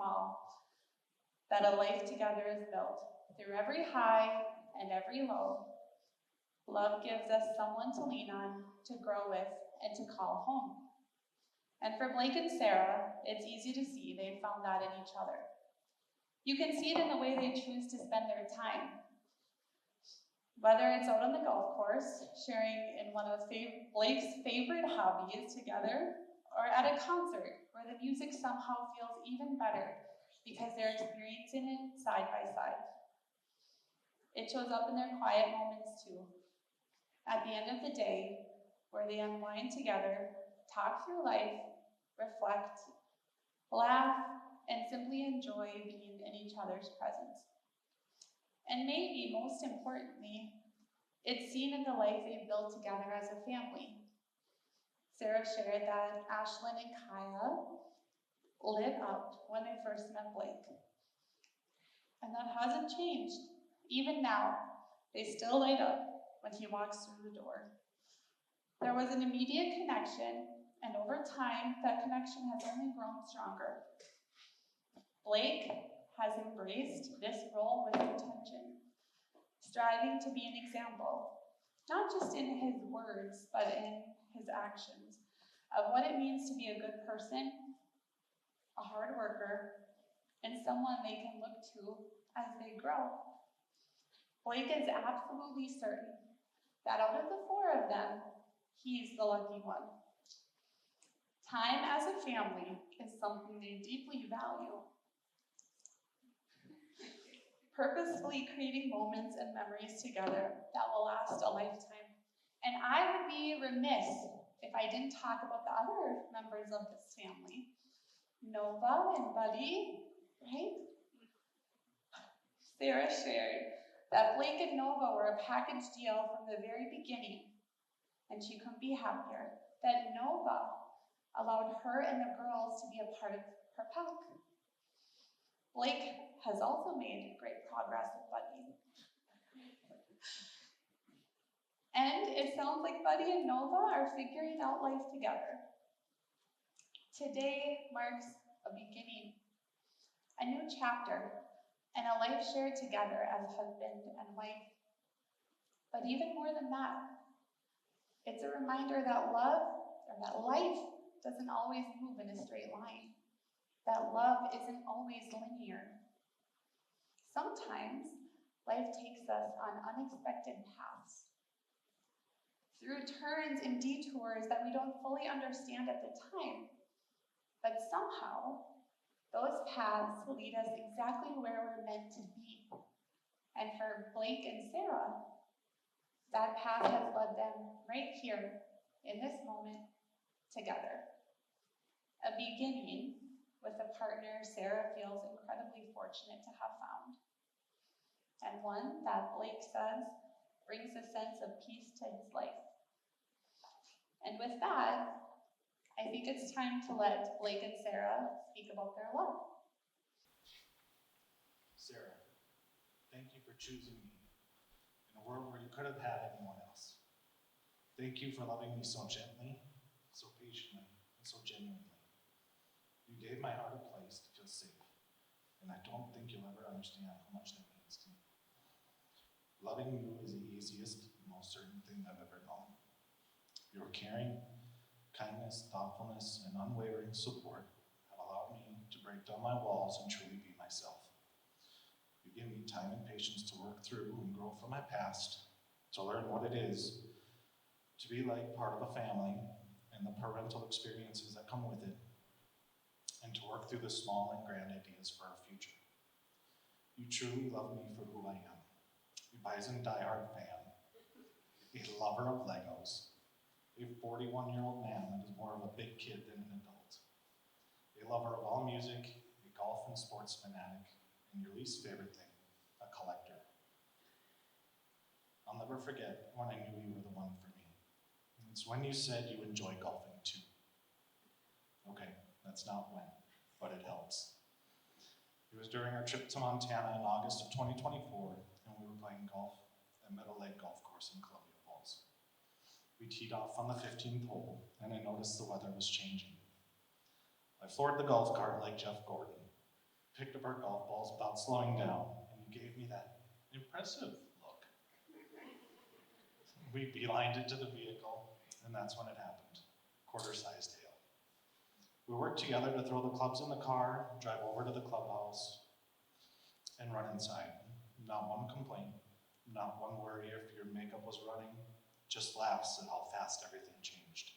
small, that a life together is built. Through every high and every low, love gives us someone to lean on, to grow with, and to call home. And for Blake and Sarah, it's easy to see they've found that in each other. You can see it in the way they choose to spend their time. Whether it's out on the golf course, sharing in one of Blake's favorite hobbies together, or at a concert where the music somehow feels even better because they're experiencing it side by side. It shows up in their quiet moments too. At the end of the day, where they unwind together, talk through life, reflect, laugh, and simply enjoy being in each other's presence. And maybe most importantly, it's seen in the life they've built together as a family. Sarah shared that Ashlyn and Kaya lit up when they first met Blake. And that hasn't changed. Even now, they still light up when he walks through the door. There was an immediate connection, and over time, that connection has only grown stronger. Blake has embraced this role with intention, striving to be an example, not just in his words, but in his actions, of what it means to be a good person, a hard worker, and someone they can look to as they grow. Blake is absolutely certain that out of the four of them, he's the lucky one. Time as a family is something they deeply value. Purposefully creating moments and memories together that will last a lifetime. And I would be remiss if I didn't talk about the other members of this family. Nova and Buddy, right? Sarah shared that Blake and Nova were a package deal from the very beginning, and she couldn't be happier that Nova allowed her and the girls to be a part of her pack. Blake has also made great progress with Buddy. And it sounds like Buddy and Nova are figuring out life together. Today marks a beginning, a new chapter, and a life shared together as husband and wife. But even more than that, it's a reminder that life doesn't always move in a straight line, that love isn't always linear. Sometimes life takes us on unexpected paths, through turns and detours that we don't fully understand at the time, but somehow those paths lead us exactly where we're meant to be. And for Blake and Sarah, that path has led them right here in this moment together. A beginning with a partner Sarah feels incredibly fortunate to have found, and one that Blake says brings a sense of peace to his life. And with that, I think it's time to let Blake and Sarah speak about their love. Sarah, thank you for choosing me in a world where you could have had anyone else. Thank you for loving me so gently, so patiently, and so genuinely. You gave my heart a place to feel safe, and I don't think you'll ever understand how much that means to me. Loving you is the easiest, most certain thing I've ever known. Your caring, kindness, thoughtfulness, and unwavering support have allowed me to break down my walls and truly be myself. You give me time and patience to work through and grow from my past, to learn what it is to be like part of a family and the parental experiences that come with it, and to work through the small and grand ideas for our future. You truly love me for who I am. A Bison diehard fan, a lover of Legos, a 41-year-old man that is more of a big kid than an adult, a lover of all music, a golf and sports fanatic, and your least favorite thing, a collector. I'll never forget when I knew you were the one for me. It's when you said you enjoy golfing too. Okay, that's not when, but it helps. It was during our trip to Montana in August of 2024, and we were playing golf at Meadow Lake Golf Course in Columbia Falls. We teed off on the 15th hole, and I noticed the weather was changing. I floored the golf cart like Jeff Gordon. picked up our golf balls, about slowing down, and you gave me that impressive look. We beelined it to the vehicle, and that's when it happened. Quarter-sized hail. We worked together to throw the clubs in the car, drive over to the clubhouse, and run inside. Not one complaint, not one worry if your makeup was running, just laughs at how fast everything changed.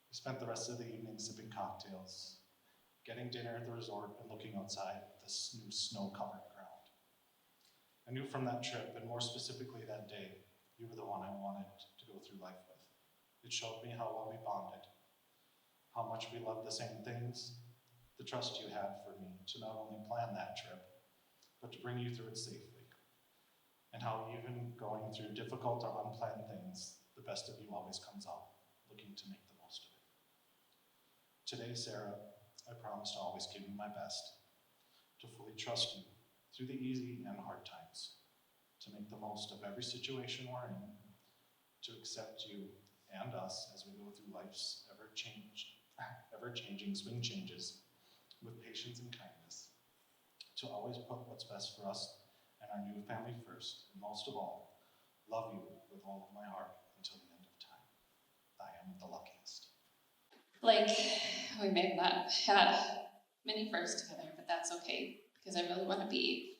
We spent the rest of the evening sipping cocktails, getting dinner at the resort, and looking outside at this new snow-covered ground. I knew from that trip, and more specifically that day, you were the one I wanted to go through life with. It showed me how well we bonded, how much we loved the same things, the trust you had for me to not only plan that trip, but to bring you through it safely, and how even going through difficult or unplanned things, the best of you always comes out, looking to make the most of it. Today, Sarah, I promise to always give you my best, to fully trust you through the easy and hard times, to make the most of every situation we're in, to accept you and us as we go through life's ever-changing swing changes with patience and kindness, to always put what's best for us and our new family first, and most of all, love you with all of my heart until the end of time. I am the luckiest. Like, we may have not had many firsts together, but that's okay, because I really want to be,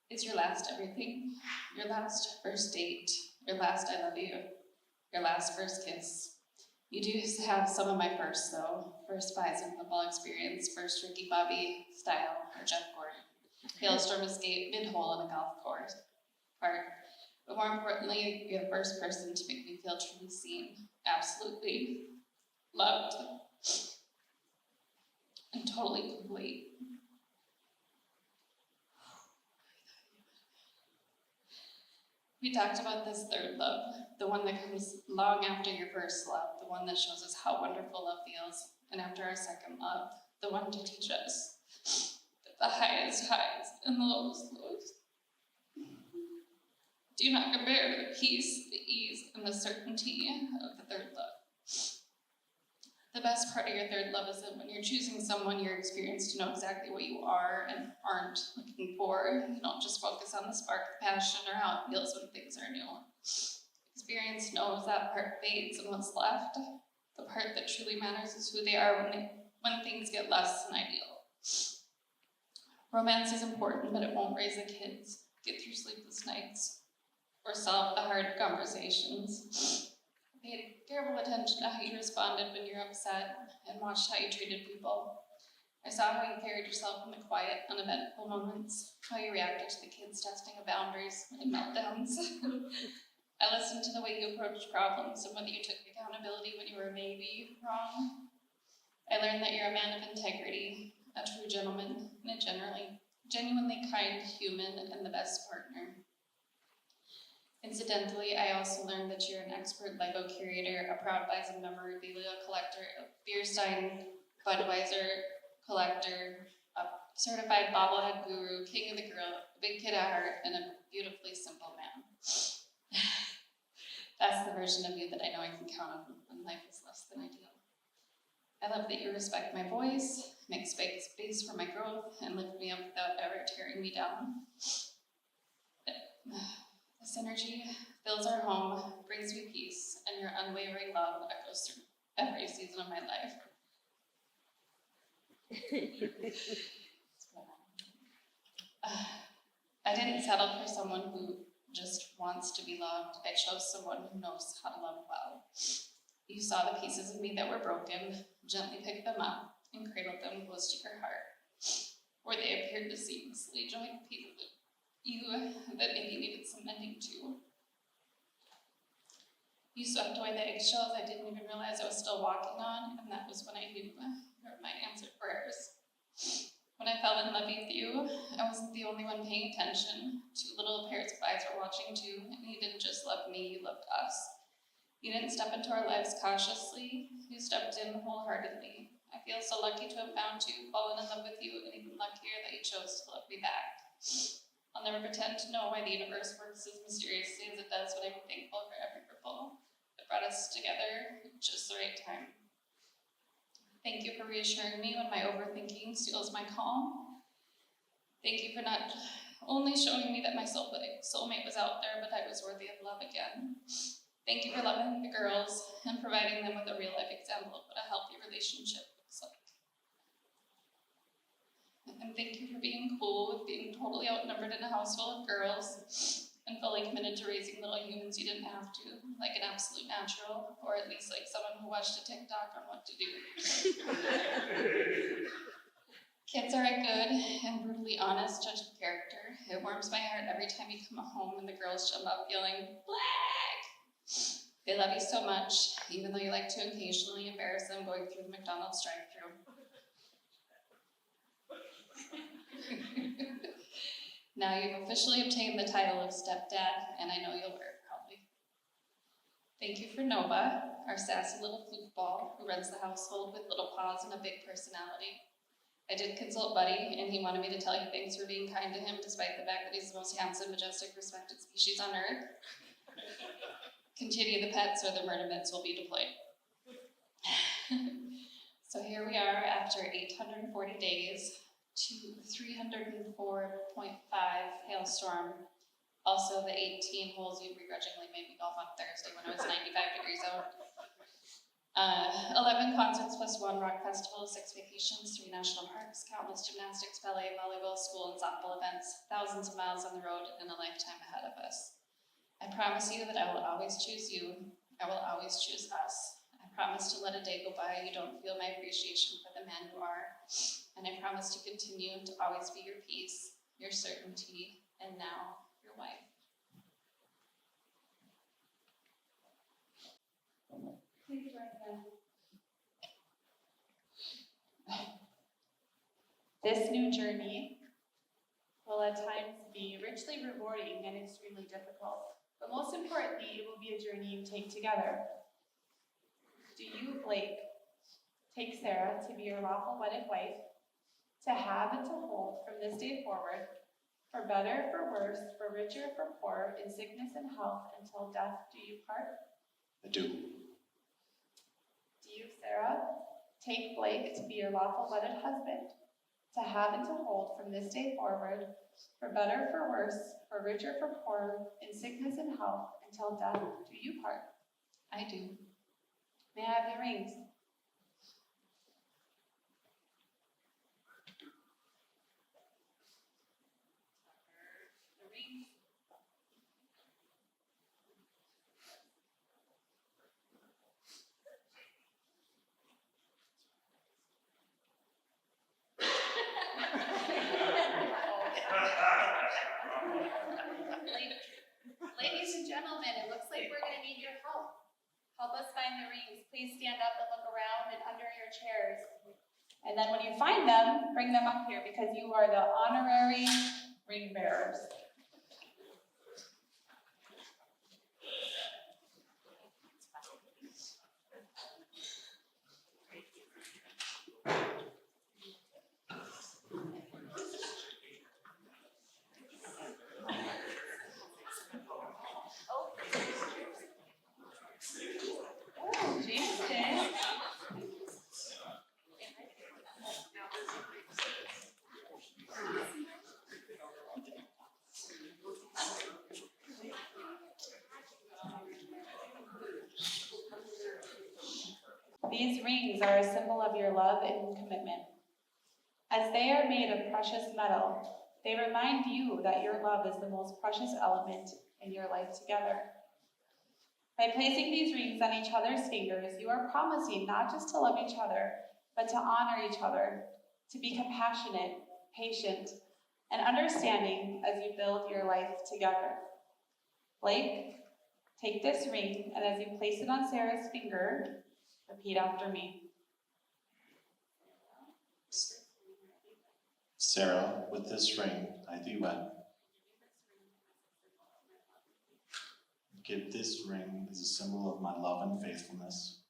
it's your last everything, your last first date, your last I love you, your last first kiss. You do have some of my firsts, though. First Bison football experience, first Ricky Bobby style, or Jeff Gordon. Hailstorm escape, mid-hole in a golf course park. But more importantly, you're the first person to make me feel truly seen, absolutely loved, and totally complete. We talked about this third love, the one that comes long after your first love, the one that shows us how wonderful love feels, and after our second love, the one to teach us that the highest highs and the lowest lows do not compare to the peace, the ease, and the certainty of the third love. The best part of your third love is that when you're choosing someone, you're experienced to know exactly what you are and aren't looking for. You don't just focus on the spark of passion or how it feels when things are new. Experience knows that part fades, and what's left, the part that truly matters, is who they are when things get less than ideal. Romance is important, but it won't raise the kids, get through sleepless nights, or solve the hard conversations. Paid careful attention to how you responded when you're upset, and watched how you treated people. I saw how you carried yourself in the quiet, uneventful moments, how you reacted to the kids testing of boundaries and meltdowns. I listened to the way you approached problems and whether you took accountability when you were maybe wrong. I learned that you're a man of integrity, a true gentleman, and a genuinely kind human, and the best partner. Incidentally, I also learned that you're an expert Lego curator, a proud Bison memorabilia collector, a beer stein Budweiser collector, a certified bobblehead guru, king of the grill, a big kid at heart, and a beautifully simple man. That's the version of you that I know I can count on when life is less than ideal. I love that you respect my voice, make space for my growth, and lift me up without ever tearing me down. This energy fills our home, brings me peace, and your unwavering love echoes through every season of my life. I didn't settle for someone who just wants to be loved. I chose someone who knows how to love well. You saw the pieces of me that were broken, gently picked them up, and cradled them close to your heart, where they appeared to seamlessly join pieces of you that maybe needed some mending too. You swept away the eggshells I didn't even realize I was still walking on, and that was when I knew you were my answered prayers. When I fell in love with you, I wasn't the only one paying attention. Two little pairs of eyes were watching too, and you didn't just love me, you loved us. You didn't step into our lives cautiously, you stepped in wholeheartedly. I feel so lucky to have found you, fallen in love with you, and even luckier that you chose to love me back. I'll never pretend to know why the universe works as mysteriously as it does, but I'm thankful for every ripple that brought us together at just the right time. Thank you for reassuring me when my overthinking steals my calm. Thank you for not only showing me that my soulmate was out there, but I was worthy of love again. Thank you for loving the girls and providing them with a real life example of what a healthy relationship looks like. And thank you for being cool with being totally outnumbered in a house full of girls and fully committed to raising little humans you didn't have to, like an absolute natural, or at least like someone who watched a TikTok on what to do. Kids are a good and brutally honest judge of character. It warms my heart every time you come home and the girls jump up yelling, "Black!" They love you so much, even though you like to occasionally embarrass them going through the McDonald's drive-thru. Now you've officially obtained the title of stepdad, and I know you'll wear it proudly. Thank you for Nova, our sassy little fluke ball who runs the household with little paws and a big personality. I did consult Buddy, and he wanted me to tell you thanks for being kind to him despite the fact that he's the most handsome, majestic, respected species on Earth. Continue the pets or the murder mitts will be deployed. So here we are after 840 days to 304.5 hailstorm. Also the 18 holes you begrudgingly made me golf on Thursday when it was 95 degrees out. 11 concerts plus 1 rock festival, 6 vacations, 3 national parks, countless gymnastics, ballet, volleyball, school, and softball events, thousands of miles on the road, and a lifetime ahead of us. I promise you that I will always choose you. I will always choose us. I promise to let a day go by you don't feel my appreciation for the man you are. And I promise to continue to always be your peace, your certainty, and now your wife. Please join them. This new journey will at times be richly rewarding and extremely difficult, but most importantly, it will be a journey you take together. Do you, Blake, take Sarah to be your lawful wedded wife, to have and to hold from this day forward, for better, for worse, for richer, for poorer, in sickness and health, until death do you part? I do. Do you, Sarah, take Blake to be your lawful wedded husband, to have and to hold from this day forward, for better, for worse, for richer, for poorer, in sickness and health, until death do you part? I do. May I have the rings? The rings. Ladies and gentlemen, it looks like we're going to need your help. Help us find the rings. Please stand up and look around and under your chairs. And then when you find them, bring them up here because you are the honorary ring bearers. Oh, Jason. These rings are a symbol of your love and commitment. As they are made of precious metal, they remind you that your love is the most precious element in your life together. By placing these rings on each other's fingers, you are promising not just to love each other, but to honor each other, to be compassionate, patient, and understanding as you build your life together. Blake, take this ring, and as you place it on Sarah's finger, repeat after me. Sarah, with this ring I thee wed. Give this ring as a symbol of my love and faithfulness.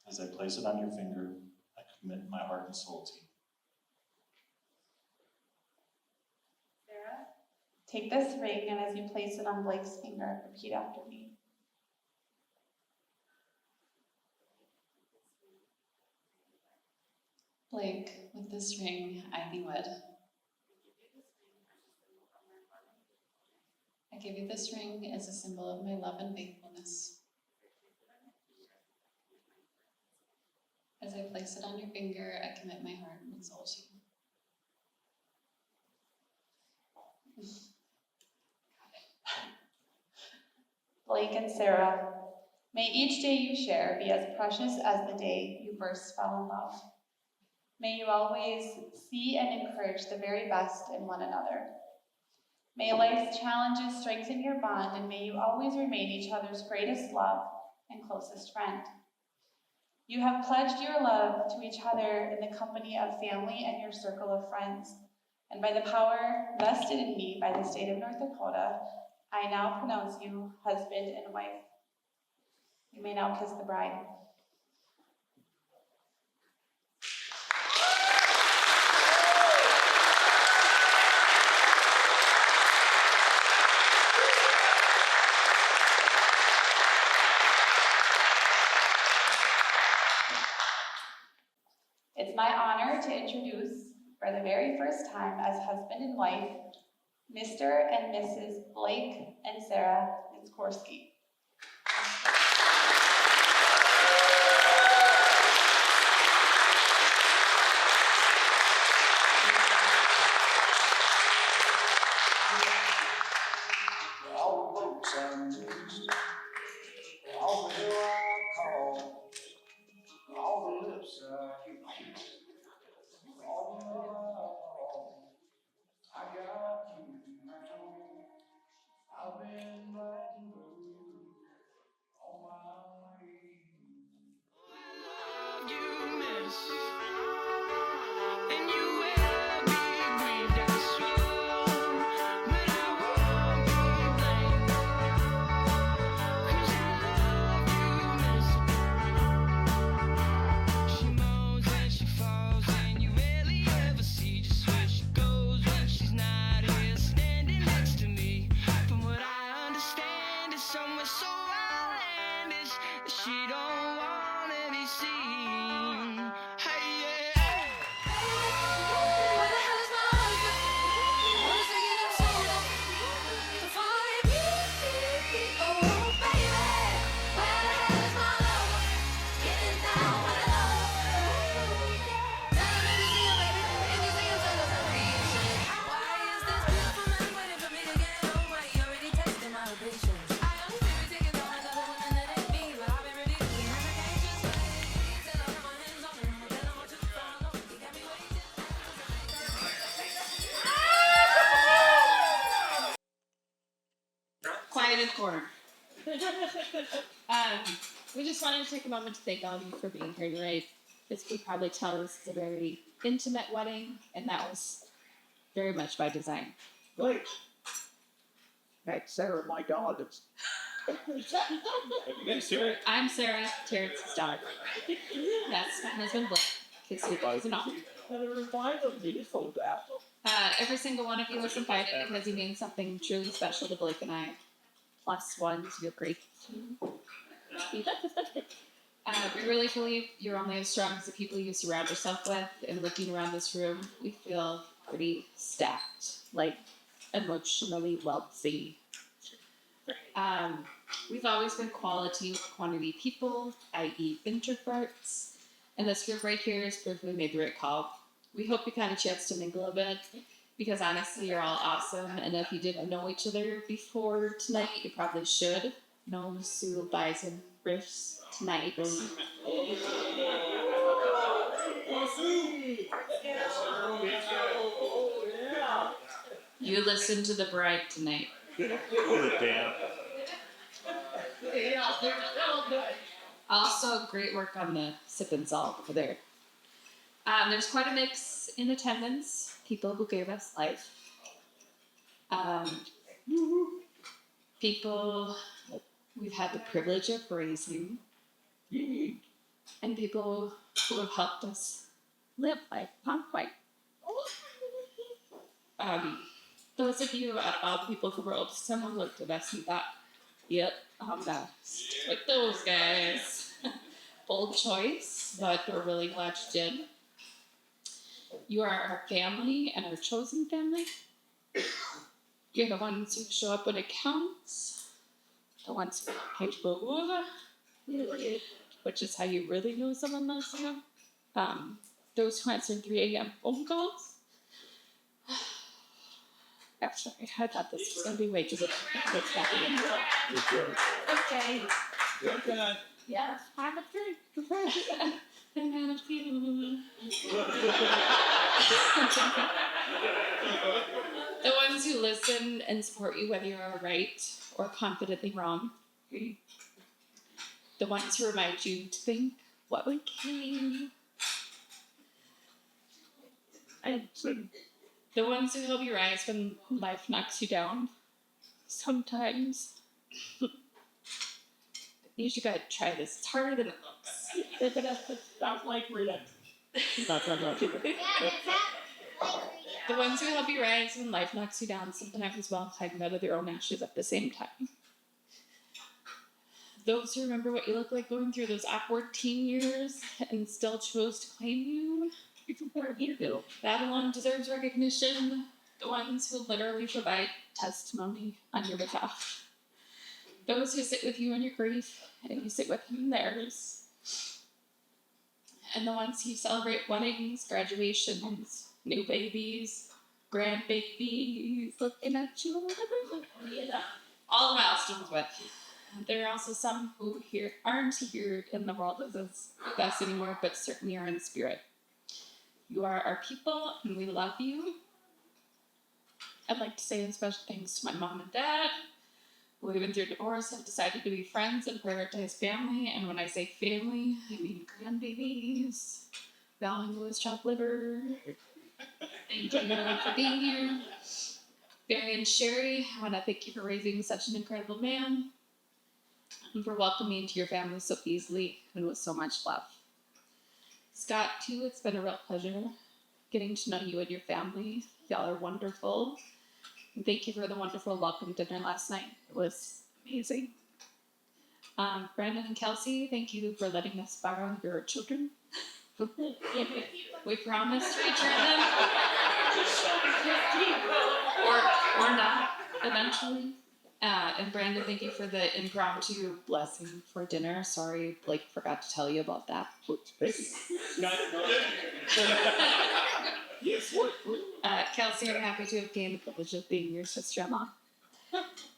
As I place it on your finger, I commit my heart and soul to you. Sarah, take this ring, and as you place it on Blake's finger, repeat after me. Blake, with this ring, I thee wed. I give you this ring as a symbol of my love and faithfulness. As I place it on your finger, I commit my heart and soul to you. Blake and Sarah, may each day you share be as precious as the day you first fell in love. May you always see and encourage the very best in one another. May life's challenges strengthen your bond, and may you always remain each other's greatest love and closest friend. You have pledged your love to each other in the company of family and your circle of friends, and by the power vested in me by the state of North Dakota, I now pronounce you husband and wife. You may now kiss the bride. It's my honor to introduce, for the very first time as husband and wife, Mr. and Mrs. Blake and Sarah Nitzkorski. All the boats I missed, all the hill I called, all the lips I kissed, all the love I got you. I've been riding blue on my way. You miss, and you will be grieved and slow, but I won't be blamed, 'cause I love you, miss. She moans when she falls, and you rarely ever see just where she goes when she's not here, standing next to me. From what I understand, it's somewhere so outlandish that she don't wanna be seen. Hey, yeah. Where the hell is my husband? What is taking him so long to find me? Oh, baby, where the hell is my lover? Getting down with the love. Tell him if you see him, baby. If you see him, tell us to reach it. Why is this beautiful man waiting for me to get home when he already tasted my patience? I understand we're taking on another woman that ain't me, but I've been ready to be medications. Till I put my hands on him, tell him what you follow. He got me waiting. Quiet in the corner. We just wanted to take a moment to thank all of you for being here tonight. As you can probably tell, this is a very intimate wedding, and that was very much by design. Blake. That's Sarah, my dog. Have you guys seen it? I'm Sarah, Terrence's daughter. That's my husband, Blake. Kiss you boys and all. And it reminds me of that. Every single one of you was invited because he means something truly special to Blake and I. Plus one to agree. We really believe you're only as strong as the people you surround yourself with. And looking around this room, we feel pretty stacked, like emotionally wealthy. We've always been quality with quantity people, i.e. introverts. And this group right here is proof we made the right call. We hope you got a chance to mingle a bit, because honestly, you're all awesome. And if you didn't know each other before tonight, you probably should. No Sue Bison riffs tonight. You listen to the bride tonight. Also, great work on the sip and salt over there. There's quite a mix in attendance. People who gave us life. People we've had the privilege of raising. And people who have helped us live life, not quite. Those of you, all the people who wrote, someone looked at us and thought, yep, I'm best. Like those guys. Bold choice, but we're really glad you did. You are our family and our chosen family. You're the ones who show up when it counts, the ones who pay over, which is how you really know someone loves you. Those who answer 3 a.m. phone calls. I'm sorry, I thought this was going to be way too much. Okay. Okay. Yeah, have a drink. Banana peel. The ones who listen and support you whether you're right or confidently wrong. The ones who remind you to think what would kill you. The ones who help you rise when life knocks you down. Sometimes. You should go try this. It's harder than it looks. Sounds like real. The ones who help you rise when life knocks you down, sometimes while climbing out of their own ashes at the same time. Those who remember what you look like going through those awkward teen years and still chose to claim you. That alone deserves recognition. The ones who literally provide testimony on your behalf. Those who sit with you in your grief and you sit with them in theirs. And the ones who celebrate weddings, graduations, new babies, grandbabies, looking at you, all the milestones with. There are also some who aren't here in the world with us anymore, but certainly are in spirit. You are our people, and we love you. I'd like to say a special thanks to my mom and dad, who even through divorce have decided to be friends and prioritize family. And when I say family, I mean grandbabies, Val and Louis chopped liver. Thank you for being here. Barry and Sherry, I want to thank you for raising such an incredible man and for welcoming into your family so easily and with so much love. Scott, too, it's been a real pleasure getting to know you and your family. Y'all are wonderful. And thank you for the wonderful welcome dinner last night. It was amazing. Brandon and Kelsey, thank you for letting us borrow your children. We promise to return them. or not, eventually. And Brandon, thank you for the impromptu blessing for dinner. Sorry, Blake forgot to tell you about that. Yes, what? Kelsey, I'm happy to have gained the privilege of being your sister-in-law.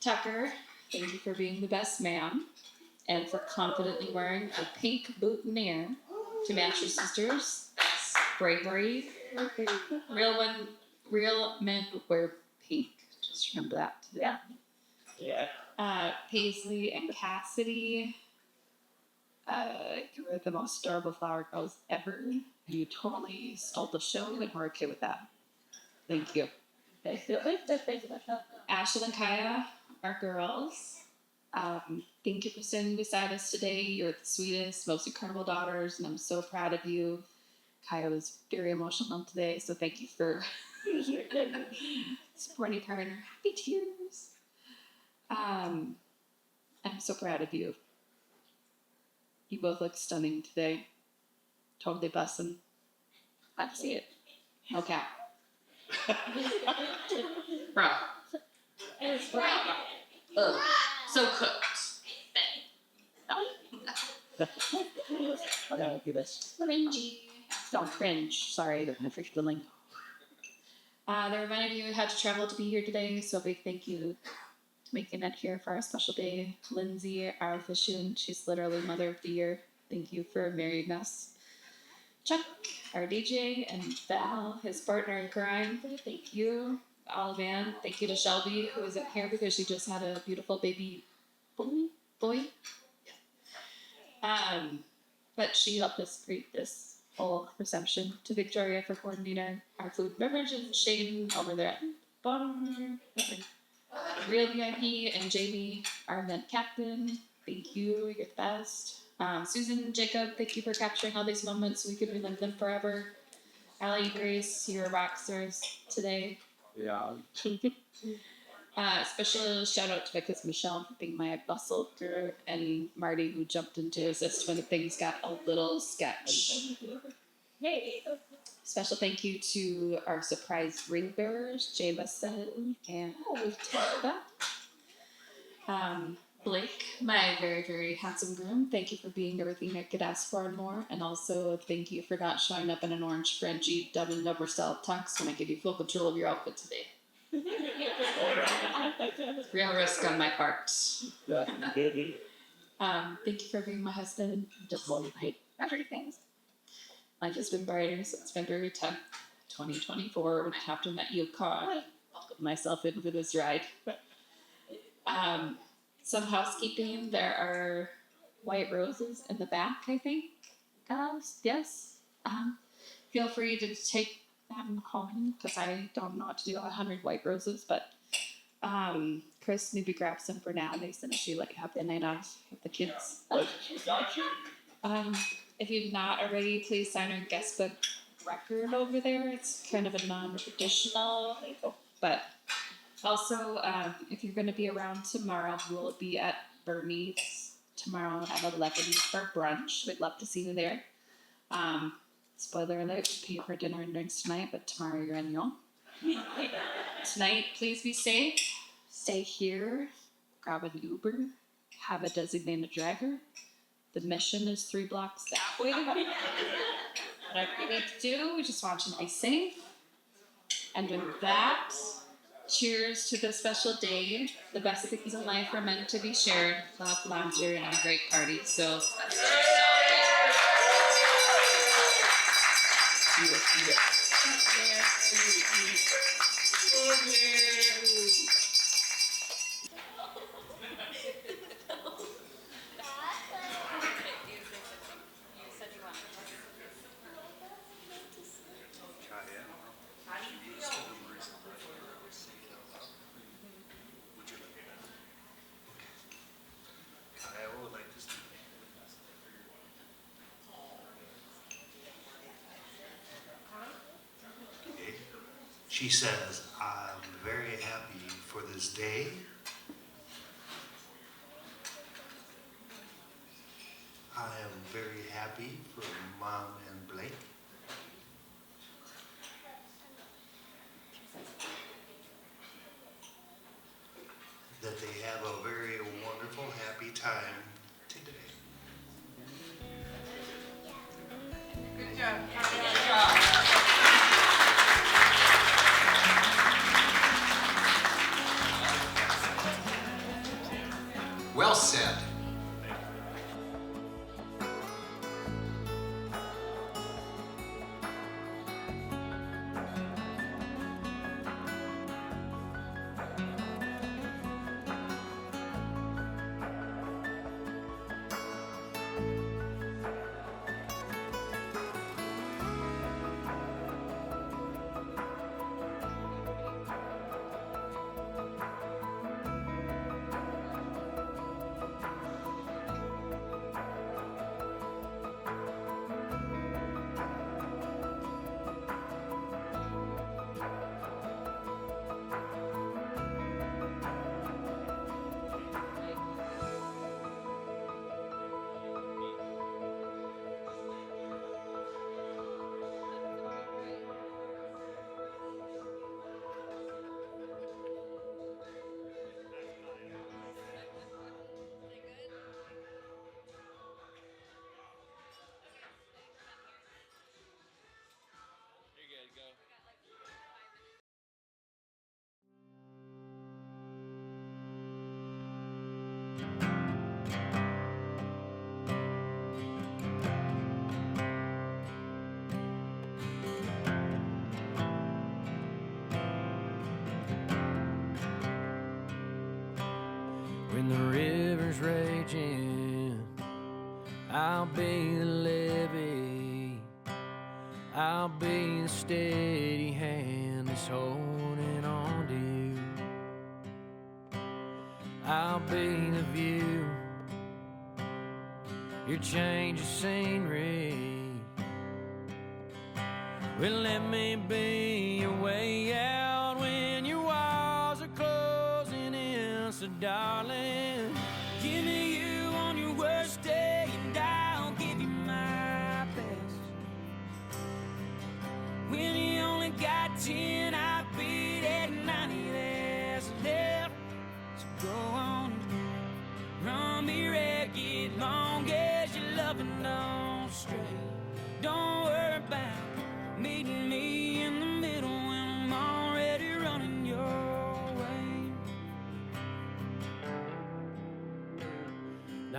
Tucker, thank you for being the best man and for confidently wearing a pink boutonniere to match your sisters. That's bravery. Real men wear pink. Just remember that. Yeah. Yeah. Paisley and Cassidy, you were the most adorable flower girls ever. You totally stole the show, and we're okay with that. Thank you. Ashley and Kaya, our girls. Thank you for standing beside us today. You're the sweetest, most incredible daughters, and I'm so proud of you. Kaya was very emotional today, so thank you for supporting her in her happy tears. I'm so proud of you. You both look stunning today. Totally bussin'. Let's see it. Okay. Bro. Ugh. So cooked. I'll give us. Cringy. Don't cringe. Sorry, I forgot the link. There were many of you who had to travel to be here today, so a big thank you to making it here for our special day. Lindsay, our officiant, she's literally Mother of the Year. Thank you for marrying us. Chuck, our DJ, and Val, his partner in crime. Thank you. Olivan, thank you to Shelby, who isn't here because she just had a beautiful baby boy. But she helped us create this whole reception. To Victoria for coordinating our food and beverages. Shane over there at the bottom. Real VIP and Jamie, our event captain. Thank you, you're the best. Susan and Jacob, thank you for capturing all these moments so we could relive them forever. Allie, Grace, you're rock stars today. Yeah. Special shout out to Becca's Michelle for being my bustle through, and Marty who jumped in to assist when things got a little sketch. Hey. Special thank you to our surprise ring bearers, Jameson and Tabitha. Blake, my very, very handsome groom, thank you for being everything I could ask for and more. And also thank you for not showing up in an orange Frenchie doubling over style tux when I give you full control of your outfit today. Real risk on my part. Thank you for being my husband. Just like everything. Life has been brighter, so it's been very tough. 2024, when I have to let you car, welcome myself in for this ride. Some housekeeping. There are white roses in the back, I think. Yes. Feel free to take them home because I don't know what to do 100 white roses, but Chris, maybe grab some for now. They said she like have the night off with the kids. If you've not already, please sign our guest book record over there. It's kind of a non-traditional, but also, if you're going to be around tomorrow, we'll be at Bernie's tomorrow at 11 for brunch. We'd love to see you there. Spoiler alert, pay for dinner and drinks tonight, but tomorrow you're on your own. Tonight, please be safe. Stay here. Grab an Uber. Have a designated driver. The mission is 3 blocks that way. Whatever you need to do, we just want you to be safe. And with that, cheers to this special day. The best things in life are meant to be shared. Love, laughter, and a great party. So She says, I'm very happy for this day. I am very happy for Mom and Blake. That they have a very wonderful, happy time today. Good job. Well said. When the river's raging, I'll be the levee. I'll be the steady hand that's holding on to you. I'll be the view, your change of scenery. Well, let me be your way out when your walls are closing in. So darling, give me you on your worst day and I'll give you my best.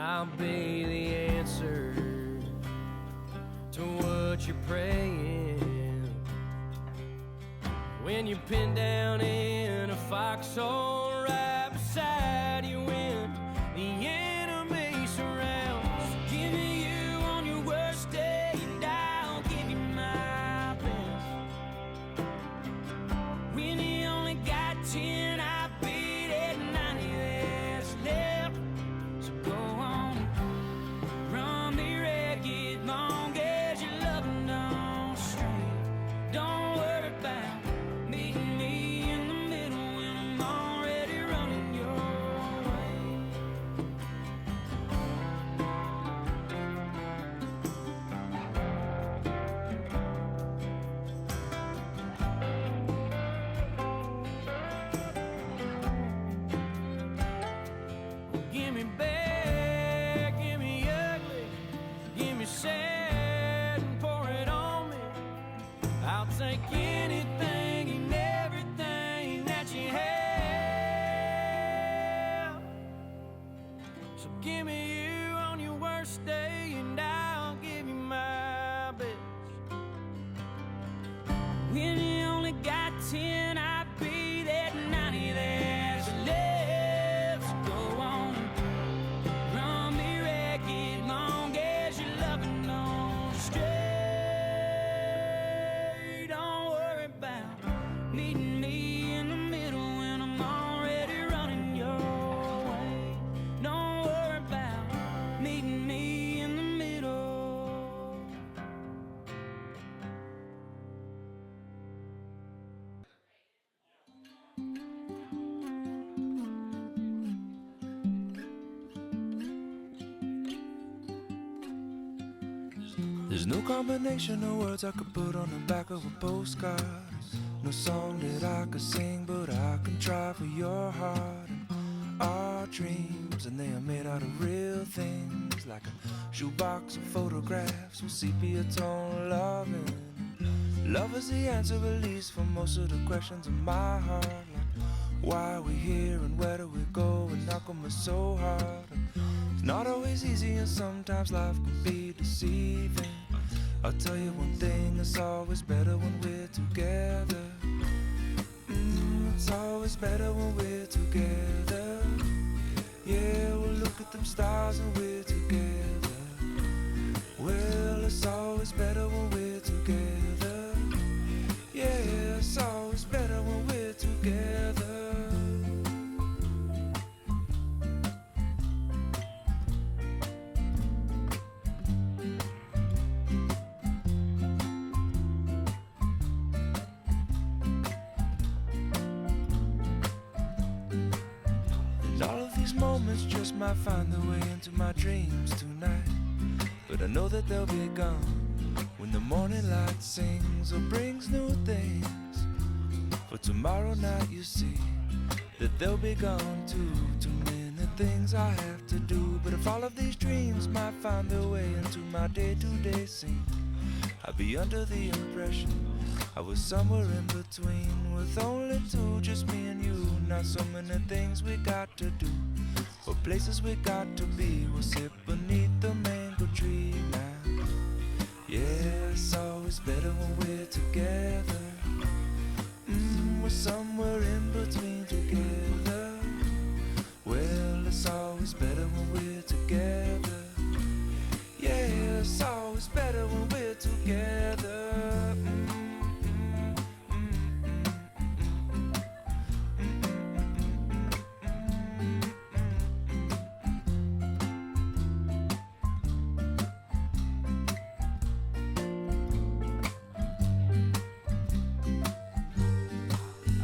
I'll be the answer to what you're praying. When you're pinned down in a foxhole right beside you when the enemy surrounds, give me you on your worst day and I'll give you my best. When you only got 10, I beat it 90 that's left. So go on, run me ragged, long as your loving don't stray. Don't worry about meeting me in the middle when I'm already running your way. Give me bad, give me ugly, give me sad and pour it on me. I'll take anything and everything that you have. So give me you on your worst day and I'll give you my best. When you only got 10, I'd be that 90 that's left. So go on, run me ragged, long as your loving don't stray. Don't worry about meeting me in the middle when I'm already running your way. Don't worry about meeting me in the middle. There's no combination of words I could put on the back of a postcard. No song that I could sing, but I can try for your heart. And our dreams, and they are made out of real things, like a shoebox of photographs with sepia tone loving. Love is the answer, at least for most of the questions in my heart. Like why are we here and where do we go, and how come it's so hard? And it's not always easy, and sometimes life can be deceiving. I'll tell you one thing, it's always better when we're together. It's always better when we're together. Yeah, we'll look at them stars and we're together. Well, it's always better when we're together. Yeah, it's always better when we're together. And all of these moments just might find their way into my dreams tonight. But I know that they'll be gone when the morning light sings or brings new things. For tomorrow night you see that they'll be gone too. Too many things I have to do. But if all of these dreams might find their way into my day-to-day scene, I'd be under the impression I was somewhere in between, with only two, just me and you. Not so many things we got to do, or places we got to be. We'll sit beneath the mango tree now. Yeah, it's always better when we're together. We're somewhere in between together. Well, it's always better when we're together. Yeah, it's always better when we're together.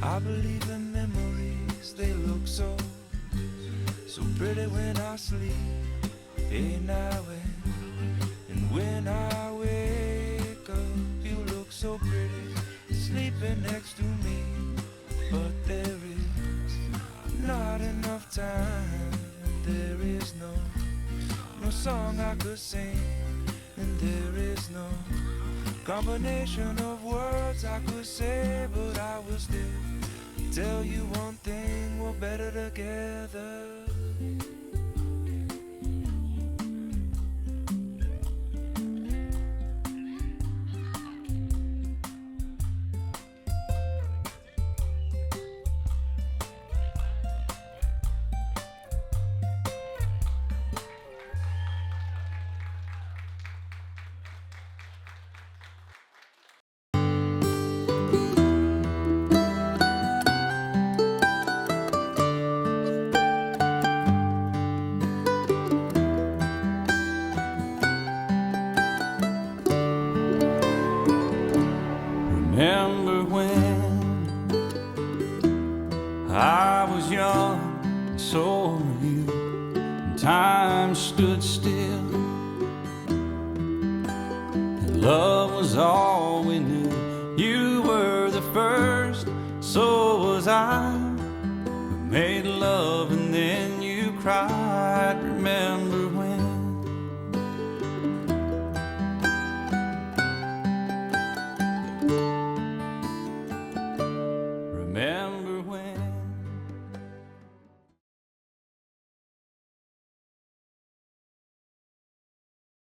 I believe in memories, they look so pretty when I sleep. Hey, now and when I wake up, you look so pretty sleeping next to me. But there is not enough time, there is no song I could sing, and there is no combination of words I could say, but I will still tell you one thing, we're better together. remember when I was young, and so were you, and time stood still, and love was all